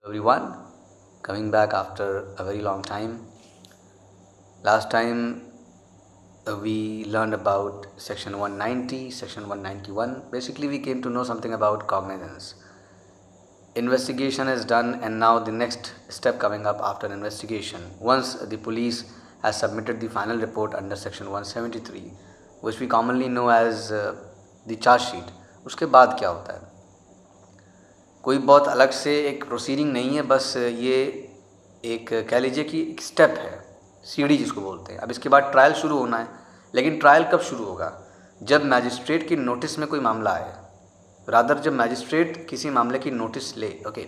Everyone, coming back after a very long time. Last time we learned about section 190, section 191. Basically, we came to know something about cognizance. Investigation is done, and now the next step coming up after investigation. Once the police has submitted the final report under section 173, which we commonly know as the charge sheet, उसके बाद क्या होता है? कोई बहुत अलग से एक प्रोसीडिंग नहीं है, बस ये एक कह लीजिए कि एक स्टेप है, सीढ़ी जिसको बोलते हैं. अब इसके बाद ट्रायल शुरू होना है, लेकिन ट्रायल कब शुरू होगा? जब मैजिस्ट्रेट की नोटिस में कोई मामला आए, रादर जब मैजिस्ट्रेट किसी मामले की नोटिस ले. Okay,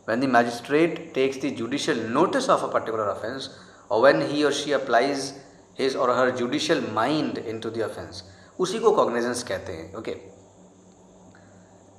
when the magistrate takes the judicial notice of a particular offence, और when he or she applies his or her judicial mind into the offence, उसी को कॉग्निजेंस कहते हैं. Okay,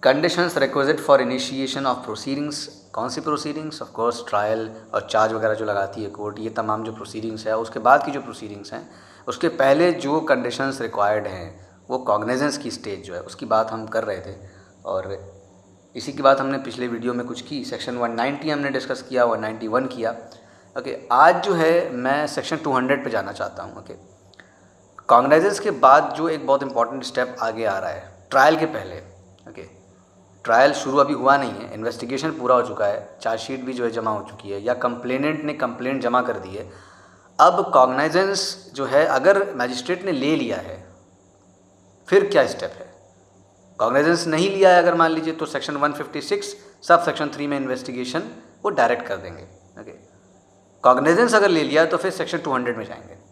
conditions requisite for initiation of proceedings. कौन सी proceedings? Of course trial और charge वगैरह जो लगाती है कोर्ट, ये तमाम जो प्रोसीडिंग्स है, उसके बाद की जो प्रोसीडिंग्स हैं, उसके पहले जो कंडीशंस रिक्वायर्ड हैं, वो कॉग्निजेंस की स्टेज जो है उसकी बात हम कर रहे थे. और इसी की बात हमने पिछले वीडियो में कुछ की. सेक्शन 190 हमने डिस्कस किया, 191 किया. ओके, आज जो है मैं सेक्शन 200 पे जाना चाहता हूँ. ओके, कॉग्निजेंस के बाद जो एक बहुत इंपॉर्टेंट स्टेप आगे आ रहा है ट्रायल के पहले. ओके, ट्रायल शुरू अभी हुआ नहीं है, इन्वेस्टिगेशन पूरा हो चुका है, चार्जशीट भी जो है जमा हो चुकी है, या कंप्लेनेंट ने कंप्लेंट जमा कर दी है. अब कॉग्निजेंस जो है, अगर मैजिस्ट्रेट ने ले लिया है, फिर क्या स्टेप है? कॉग्निजेंस नहीं लिया है अगर मान लीजिए, तो सेक्शन 156 सब सेक्शन 3 में इन्वेस्टिगेशन वो डायरेक्ट कर देंगे. ओके, कॉग्निजेंस अगर ले लिया तो फिर सेक्शन 200 में जाएंगे.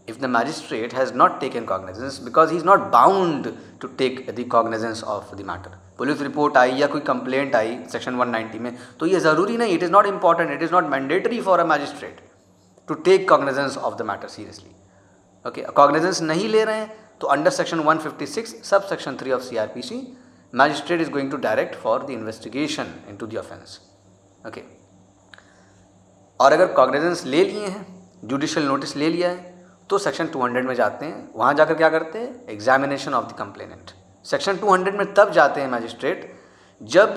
If the magistrate has not taken cognizance, because he is not bound to take the cognizance of the matter. Police report आई या कोई कंप्लेंट आई सेक्शन 190 में, तो ये ज़रूरी नहीं, it is not important, it is not mandatory for a magistrate to take cognizance of the matter seriously. Okay, cognizance नहीं ले रहे हैं तो under section 156 sub section 3 of CRPC, magistrate is going to direct for the investigation into the offence. Okay, और अगर cognizance ले लिए हैं, जुडिशियल नोटिस ले लिया है, तो सेक्शन 200 में जाते हैं. वहाँ जाकर क्या करते हैं? Examination of the complainant. Section 200 में तब जाते हैं मैजिस्ट्रेट जब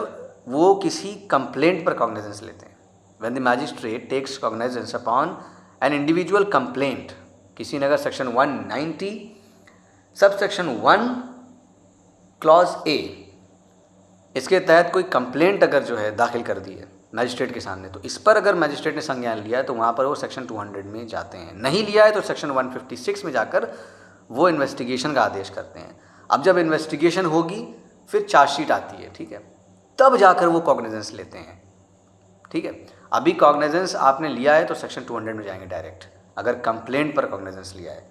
वो किसी कंप्लेंट पर कॉग्निजेंस लेते हैं. When the magistrate takes cognizance upon an individual complaint. किसी ने अगर section 190 sub section 1 clause A, इसके तहत कोई कंप्लेंट अगर जो है दाखिल कर दी है मैजिस्ट्रेट के सामने, तो इस पर अगर मैजिस्ट्रेट ने संज्ञान लिया है तो वहाँ पर वो सेक्शन 200 में जाते हैं. नहीं लिया है तो सेक्शन 156 में जाकर वो इन्वेस्टिगेशन का आदेश करते हैं. अब जब इन्वेस्टिगेशन होगी फिर चार्जशीट आती है, ठीक है, तब जाकर वो कॉग्निजेंस लेते हैं. ठीक है, अभी कॉग्निजेंस आपने लिया है तो सेक्शन 200 में जाएंगे डायरेक्ट, अगर कंप्लेंट पर कॉग्निजेंस लिया है.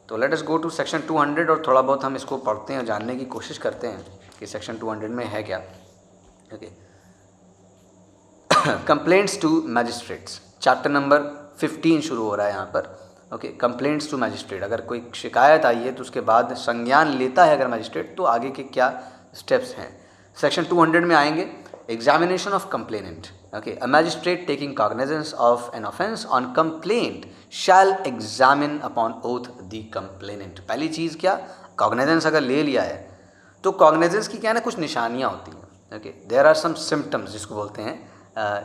तो let us go to section 200 और थोड़ा बहुत हम इसको पढ़ते हैं और जानने की कोशिश करते हैं कि सेक्शन 200 में है क्या. Okay, complaints to magistrates, chapter number 15 शुरू हो रहा है यहाँ पर. Okay, complaints to magistrate. अगर कोई शिकायत आई है तो उसके बाद संज्ञान लेता है अगर मैजिस्ट्रेट, तो आगे के क्या स्टेप्स हैं. सेक्शन 200 में आएंगे. Examination of complainant. Okay, a magistrate taking cognizance of an offence on complaint shall examine upon oath the complainant. पहली चीज़ क्या? कॉग्निजेंस अगर ले लिया है तो कॉग्निजेंस की क्या ना कुछ निशानियाँ होती हैं. Okay, there are some symptoms जिसको बोलते हैं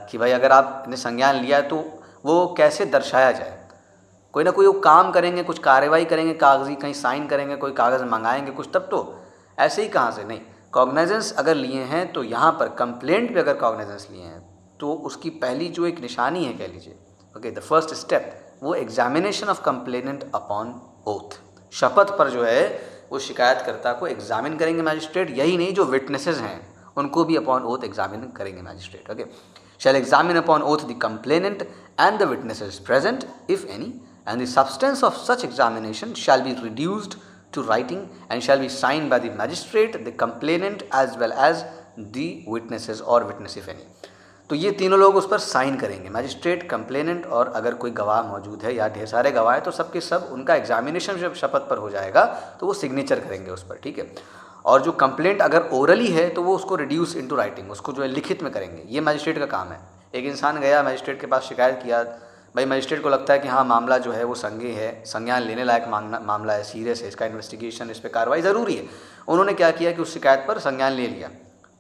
कि भाई अगर आपने संज्ञान लिया है तो वो कैसे दर्शाया जाए. कोई ना कोई वो काम करेंगे, कुछ कार्रवाई करेंगे, कागजी कहीं साइन करेंगे, कोई कागज़ मंगाएंगे कुछ, तब तो ऐसे ही कहाँ से. नहीं, कॉग्निजेंस अगर लिए हैं तो यहाँ पर कंप्लेंट पे अगर कॉग्निजेंस लिए हैं तो उसकी पहली जो एक निशानी है कह लीजिए, ओके, द फर्स्ट स्टेप, वो examination of complainant upon oath. शपथ पर जो है वो शिकायतकर्ता को एग्जामिन करेंगे मैजिस्ट्रेट. यही नहीं, जो विटनेसेस हैं उनको भी अपॉन ओथ एग्जामिन करेंगे magistrate. Okay, shall examine upon oath the complainant and the witnesses present, if any, and the substance of such examination shall be reduced to writing and shall be signed by the magistrate, the complainant, as well as the witnesses or witness if any. तो ये तीनों लोग उस पर sign करेंगे, magistrate, complainant, और अगर कोई गवाह मौजूद है या ढेर सारे गवाह हैं तो सबके सब उनका एग्जामिनेशन जब शपथ पर हो जाएगा तो वो सिग्नेचर करेंगे उस पर. ठीक है, और जो कंप्लेंट अगर ओरली है तो वो उसको रिड्यूस इनटू राइटिंग, उसको जो है लिखित में करेंगे. ये मैजिस्ट्रेट का काम है. एक इंसान गया मैजिस्ट्रेट के पास, शिकायत किया, भाई मैजिस्ट्रेट को लगता है कि हाँ मामला जो है वो संज्ञेय है, संज्ञान लेने लायक मामला है, सीरियस है, इसका इन्वेस्टिगेशन, इस पर कार्रवाई ज़रूरी है. उन्होंने क्या किया कि उस शिकायत पर संज्ञान ले लिया.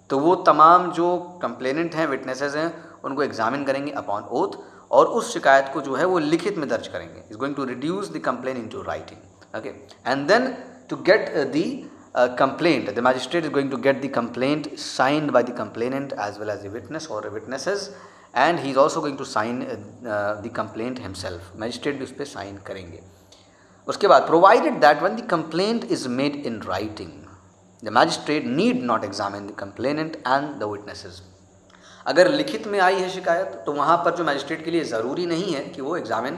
तो वो तमाम जो कंप्लेनेंट हैं, विटनेसेस हैं, उनको एग्जामिन करेंगे अपॉन ओथ और उस शिकायत को जो है वो लिखित में दर्ज करेंगे. Is going to reduce the complain into writing. Okay, and then to get the complaint, the magistrate is going to get the complaint signed by the complainant as well as the witness or witnesses, and he is also going to sign the complaint himself. Magistrate भी उस पर sign करेंगे. उसके बाद provided that when the complaint is made in writing, the magistrate need not examine the complainant and the witnesses. अगर लिखित में आई है शिकायत तो वहाँ पर जो मैजिस्ट्रेट के लिए ज़रूरी नहीं है कि वो एग्जामिन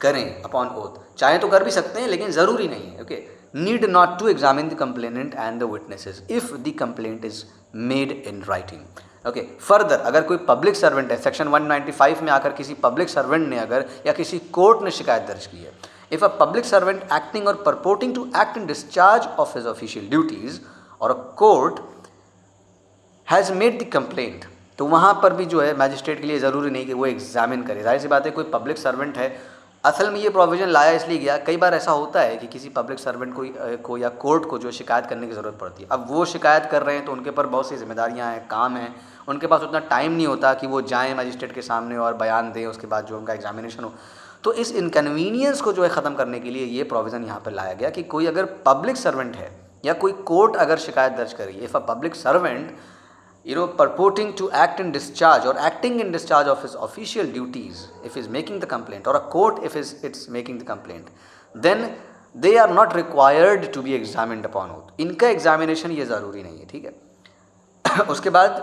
करें अपॉन ओथ. चाहे तो कर भी सकते हैं लेकिन ज़रूरी नहीं है. Okay, need not to examine the complainant and the witnesses if the complaint is made in writing. Okay, further अगर कोई पब्लिक सर्वेंट है, सेक्शन 195 में आकर किसी पब्लिक सर्वेंट ने अगर या किसी कोर्ट ने शिकायत दर्ज की है, if a public servant acting or purporting to act in discharge of his official duties or a court has made the complaint, तो वहाँ पर भी जो है मैजिस्ट्रेट के लिए ज़रूरी नहीं कि वो एग्जामिन करे. जाहिर सी बात है, कोई पब्लिक सर्वेंट है. असल में ये प्रोविज़न लाया इसलिए गया, कई बार ऐसा होता है कि किसी पब्लिक सर्वेंट को या कोर्ट को जो शिकायत करने की ज़रूरत पड़ती है. अब वो शिकायत कर रहे हैं तो उनके पर बहुत सी जिम्मेदारियां हैं, काम हैं, उनके पास उतना टाइम नहीं होता कि वो जाएं मैजिस्ट्रेट के सामने और बयान दें, उसके बाद जो उनका एग्जामिनेशन हो. तो इस इनकन्वीनियंस को जो है ख़त्म करने के लिए ये प्रोविज़न यहाँ पर लाया गया कि कोई अगर पब्लिक सर्वेंट है या कोई कोर्ट अगर शिकायत दर्ज करी, if a public servant purporting to act in discharge or acting in discharge of his official duties, if he's making the complaint, or a court if it's making the complaint, then they are not required to be examined upon oath. इनका examination ये ज़रूरी नहीं है. ठीक है. उसके बाद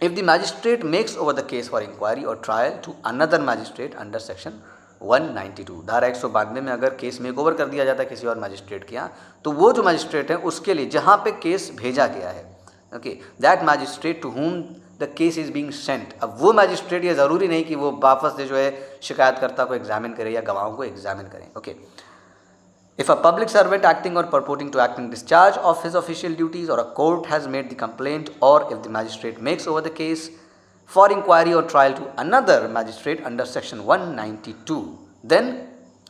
if the magistrate makes over the case for inquiry or trial to another magistrate under section 192, धारा 192 में अगर केस मेक ओवर कर दिया जाता है किसी और मैजिस्ट्रेट के यहाँ, तो वो जो मैजिस्ट्रेट है उसके लिए जहाँ पे केस भेजा गया है, okay, that magistrate to whom the case is being sent. अब वो मैजिस्ट्रेट ये ज़रूरी नहीं कि वो वापस से जो है शिकायतकर्ता को एग्जामिन करे या गवाहों को एग्जामिन करें. Okay, if a public servant acting or purporting to act in discharge of his official duties or a court has made the complaint or if the magistrate makes over the case for inquiry or trial to another magistrate under section 192, then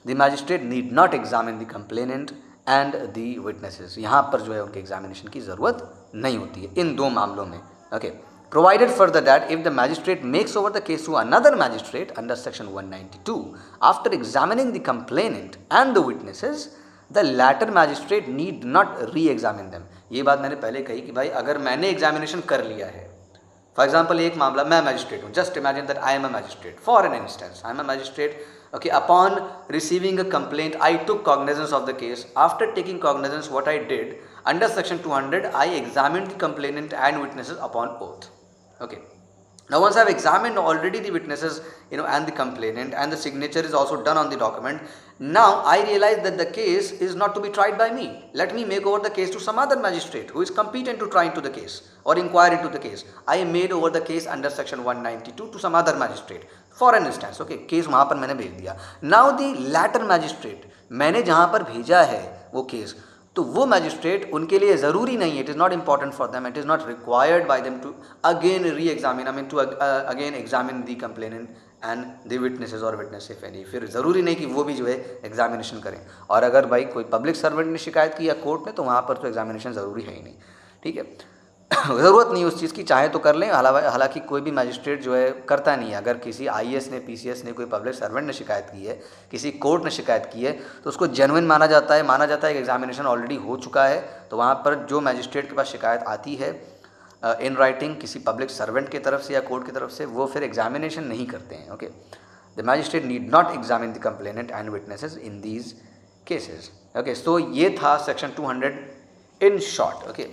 the magistrate need not examine the complainant and the witnesses. यहाँ पर जो है उनके examination की ज़रूरत नहीं होती है इन दो मामलों में. Okay, provided further that if the magistrate makes over the case to another magistrate under section 192 after examining the complainant and the witnesses, the latter magistrate need not re examine them. ये बात मैंने पहले कही कि भाई अगर मैंने examination कर लिया है, फॉर एग्जाम्पल एक मामला, मैं मैजिस्ट्रेट हूँ, just imagine that I am a magistrate, for an instance I am a magistrate. Okay, upon receiving a complaint, I took cognizance of the case. After taking cognizance, what I did, under section 200, I examined the complainant and witnesses upon oath. Okay. Now, once I have examined already the witnesses, and the complainant, and the signature is also done on the document, now I realize that the case is not to be tried by me. Let me make over the case to some other magistrate who is competent to try into the case or inquire into the case. I made over the case under section 192 to some other magistrate. For an instance. Okay, case वहाँ पर मैंने भेज दिया. Now the letter magistrate, मैंने जहाँ पर भेजा है वो केस, तो वो मैजिस्ट्रेट उनके लिए ज़रूरी नहीं है, it is not important for them, it is not required by them to again reexamine, I mean to again examine the complainant and the witnesses or witness if any. फिर ज़रूरी नहीं कि वो भी जो है एग्जामिनेशन करें. और अगर भाई कोई पब्लिक सर्वेंट ने शिकायत की या कोर्ट में, तो वहाँ पर तो एग्जामिनेशन ज़रूरी है ही नहीं. ठीक है, ज़रूरत नहीं उस चीज़ की, चाहे तो कर लें. हालांकि कोई भी मैजिस्ट्रेट जो है करता नहीं है. अगर किसी आईएएस ने, पीसीएस ने, कोई पब्लिक सर्वेंट ने शिकायत की है, किसी कोर्ट ने शिकायत की है, तो उसको जेन्युइन माना जाता है कि एग्जामिनेशन ऑलरेडी हो चुका है. तो वहाँ पर जो मैजिस्ट्रेट के पास शिकायत आती है इन राइटिंग किसी पब्लिक सर्वेंट की तरफ से या कोर्ट की तरफ से, वो फिर एग्जामिनेशन नहीं करते हैं. Okay, the magistrate need not examine the complainant and witnesses in these cases. Okay, so ये था section 200 in short. Okay,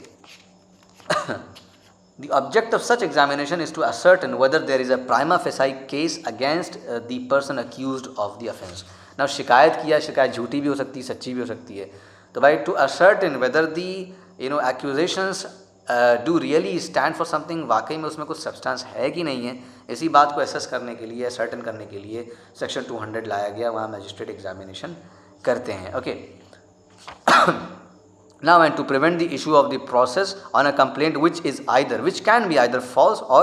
the object of such examination is to ascertain whether there is a prima facie case against the person accused of the offence. Now शिकायत किया, शिकायत झूठी भी हो सकती है, सच्ची भी हो सकती है. तो भाई to ascertain whether the accusations do really stand for something, वाकई में उसमें कुछ सब्सटेंस है कि नहीं है, इसी बात को एसेस करने के लिए, सर्टन करने के लिए सेक्शन 200 लाया गया. वहाँ मैजिस्ट्रेट एग्जामिनेशन करते हैं. Okay, now and to prevent the issue of the process on a complaint which can be either false or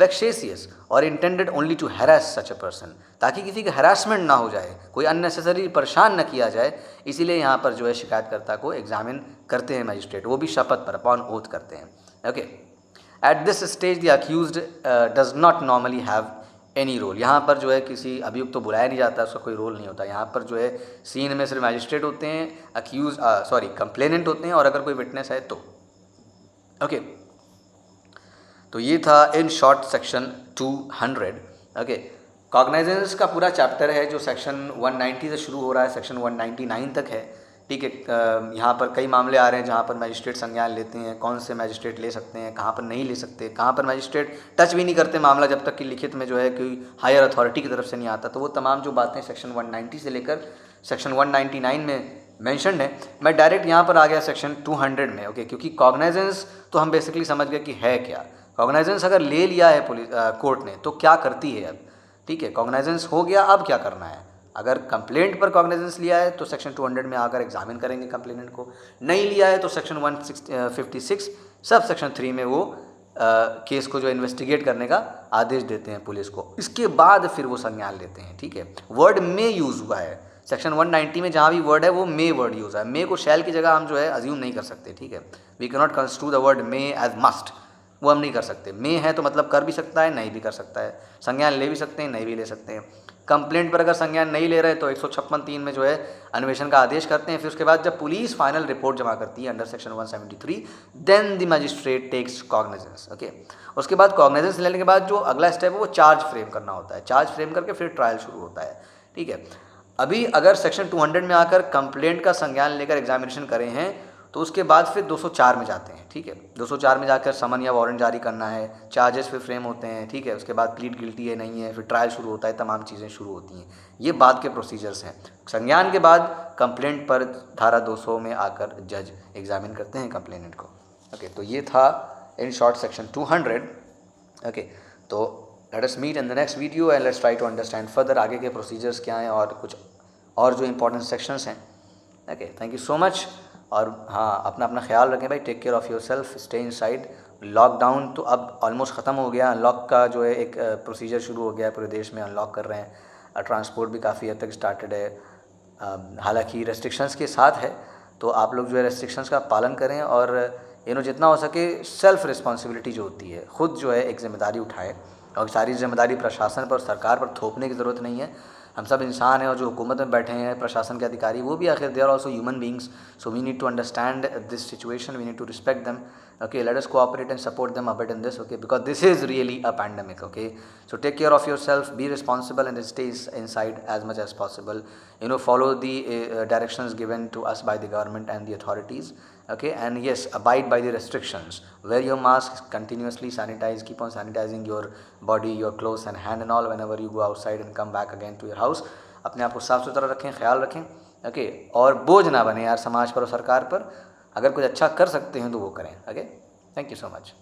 vexatious or intended only to harass such a person, ताकि किसी का harassment ना हो जाए, कोई unnecessary परेशान न किया जाए, इसीलिए यहाँ पर जो है शिकायतकर्ता को एग्जामिन करते हैं मैजिस्ट्रेट, वो भी शपथ पर, अपॉन ओथ करते हैं. Okay, at this stage the accused does not normally have any role. यहाँ पर जो है किसी अभियुक्त तो बुलाया नहीं जाता, उसका कोई रोल नहीं होता। यहाँ पर जो है सीन में सिर्फ मैजिस्ट्रेट होते हैं, कंप्लेनेंट होते हैं, और अगर कोई विटनेस है तो ओके। तो ये था इन शॉर्ट सेक्शन 200। ओके, कॉग्नाइजेंस का पूरा चैप्टर है जो सेक्शन 190 से शुरू हो रहा है, सेक्शन 199 तक है। ठीक है, यहाँ पर कई मामले आ रहे हैं जहाँ पर मैजिस्ट्रेट संज्ञान लेते हैं, कौन से मैजिस्ट्रेट ले सकते हैं, कहाँ पर नहीं ले सकते, कहाँ पर मैजिस्ट्रेट टच भी नहीं करते मामला जब तक कि लिखित में जो है कोई हायर अथॉरिटी की तरफ से नहीं आता। तो वो तमाम जो बातें सेक्शन 190 से लेकर सेक्शन 199 में मेंशन्ड है। मैं डायरेक्ट यहाँ पर आ गया सेक्शन 200 में। ओके, क्योंकि कॉग्नाइजेंस तो हम बेसिकली समझ गए कि है क्या। कॉग्नाइजेंस अगर ले लिया है कोर्ट ने तो क्या करती है अब। ठीक है, कॉग्नाइजेंस हो गया, अब क्या करना है। अगर कंप्लेंट पर कॉग्नाइजेंस लिया है तो सेक्शन 200 में आकर एग्जामिन करेंगे कंप्लेनेंट को, नहीं लिया है तो सेक्शन 156 सब सेक्शन 3 में वो केस को जो इन्वेस्टिगेट करने का आदेश देते हैं पुलिस को। इसके बाद फिर वो संज्ञान लेते हैं। ठीक है, वर्ड में यूज़ हुआ है सेक्शन 190 में, जहाँ भी वर्ड है वो मे वर्ड यूज़ है। मे को शैल की जगह हम जो है अज्यूम नहीं कर सकते। ठीक है, we can not construe the word may as must, वो हम नहीं कर सकते। मे है तो मतलब कर भी सकता है, नहीं भी कर सकता है, संज्ञान ले भी सकते हैं, नहीं भी ले सकते हैं। कंप्लेंट पर अगर संज्ञान नहीं ले रहे तो 156(3) में जो है अन्वेषण का आदेश करते हैं। फिर उसके बाद जब पुलिस फाइनल रिपोर्ट जमा करती है under section 173, then the magistrate takes cognizance. Okay, उसके बाद कॉग्निजेंस लेने के बाद जो अगला स्टेप है वो चार्ज फ्रेम करना होता है। चार्ज फ्रेम करके फिर ट्रायल शुरू होता है। ठीक है, अभी अगर सेक्शन 200 में आकर कंप्लेंट का संज्ञान लेकर एग्जामिनेशन करें हैं तो उसके बाद फिर 204 में जाते हैं। ठीक है, 204 में जाकर समन या वारंट जारी करना है, चार्जेस फिर फ्रेम होते हैं। ठीक है, उसके बाद प्लीड गिल्टी है नहीं है, फिर ट्रायल शुरू होता है, तमाम चीज़ें शुरू होती हैं। ये बाद के प्रोसीजर्स हैं। संज्ञान के बाद कंप्लेंट पर धारा 200 में आकर जज एग्जामिन करते हैं कंप्लेनेंट को। ओके, तो ये था इन शॉर्ट सेक्शन 200। ओके, तो let us meet in the next video and let's try to understand further आगे के प्रोसीजर्स क्या हैं और कुछ और जो इंपॉर्टेंट सेक्शंस हैं। Okay, thank you so much. और हाँ, अपना अपना ख्याल रखें भाई, take care of yourself, stay inside. Lockdown तो अब ऑलमोस्ट ख़त्म हो गया, अनलॉक का जो है एक प्रोसीजर शुरू हो गया है, पूरे देश में अनलॉक कर रहे हैं। ट्रांसपोर्ट भी काफ़ी हद तक स्टार्टेड है, हालांकि रेस्ट्रिक्शंस के साथ है। तो आप लोग जो है रेस्ट्रिक्शंस का पालन करें और जितना हो सके सेल्फ़ रिस्पॉन्सिबिलिटी जो होती है, ख़ुद जो है एक ज़िम्मेदारी उठाए। और सारी ज़िम्मेदारी प्रशासन पर, सरकार पर थोपने की ज़रूरत नहीं है। हम सब इंसान हैं और जो हुकूमत में बैठे हैं प्रशासन के अधिकारी, वो भी आखिर they are also human beings. So we need to understand this situation, we need to respect them. Okay, let us cooperate and support them a bit in this, okay, because this is really a pandemic. Okay, so take care of yourself, be responsible and stay inside as much as possible. Follow the directions given to us by the government and the authorities. Okay, and yes, abide by the restrictions. Wear your masks continuously, sanitize, keep on sanitizing your body, your clothes and hand and all whenever you go outside and come back again to your house. अपने आप को साफ़ सुथरा रखें, ख्याल रखें। Okay, और बोझ ना बने यार समाज पर और सरकार पर। अगर कुछ अच्छा कर सकते हैं तो वो करें। Okay, thank you so much.